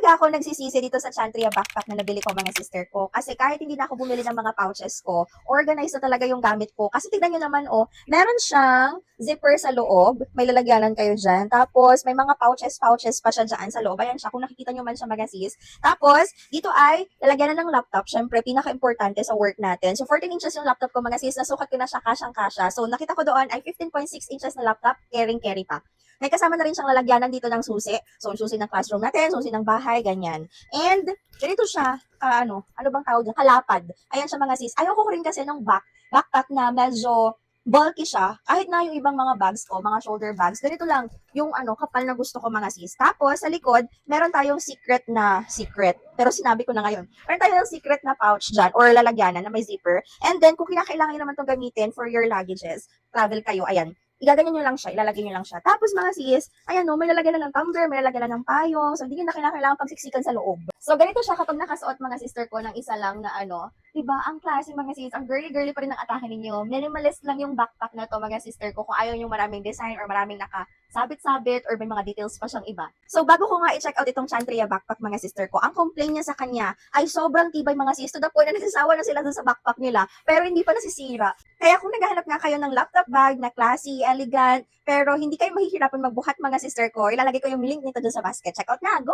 talaga ako nagsisisi dito sa Chantria backpack na nabili ko mga sister ko. Kasi kahit hindi na ako bumili ng mga pouches ko, organized na talaga yung gamit ko. Kasi tignan nyo naman, oh, meron siyang zipper sa loob. May lalagyanan kayo dyan. Tapos, may mga pouches pa siya dyan sa loob. Ayan siya, kung nakikita nyo man siya mga sis. Tapos, dito ay lalagyanan ng laptop. Syempre, pinaka-importante sa work natin. So, 14 inches yung laptop ko mga sis. Nasukat ko na siya, kasyang-kasya. So, nakita ko doon ay 15.6 inches na laptop. Carry pa. May kasama na rin siyang lalagyanan dito ng susi. So, susi ng classroom natin, susi ng bahay, ganyan. And, ganito siya, ano bang tawag dyan? Kalapad. Ayan siya mga sis. Ayoko ko rin kasi ng backpack na medyo bulky siya. Kahit na yung ibang mga bags ko, mga shoulder bags, ganito lang, yung kapal na gusto ko mga sis. Tapos, sa likod, meron tayong secret, pero sinabi ko na ngayon. Meron tayong secret na pouch dyan, or lalagyanan na may zipper. And then, kung kinakailangan nyo naman itong gamitin for your luggages, travel kayo, ayan, igaganyan nyo lang siya, ilalagay nyo lang siya. Tapos mga sis, ayan no, may lalagyan na ng tumbler, may lalagyan na ng payong, so hindi nyo na kailangan pagsiksikan sa loob. So ganito siya kapag nakasuot mga sister ko ng isa lang na diba, ang klase mga sis, ang girly-girly pa rin ang atake ninyo. Minimalist lang yung backpack na to mga sister ko kung ayaw yung maraming design or maraming sabit-sabit or may mga details pa siyang iba. So bago ko nga i-check out itong Chantria backpack mga sister ko, ang complaint niya sa kanya ay sobrang tibay mga sis, to the point na nagsasawa na sila dun sa backpack nila, pero hindi pa nasisira. Kaya kung naghahanap nga kayo ng laptop bag na classy, elegant, pero hindi kayo mahihirapan magbuhat mga sister ko, ilalagay ko yung link nito dun sa basket. Check out na, go!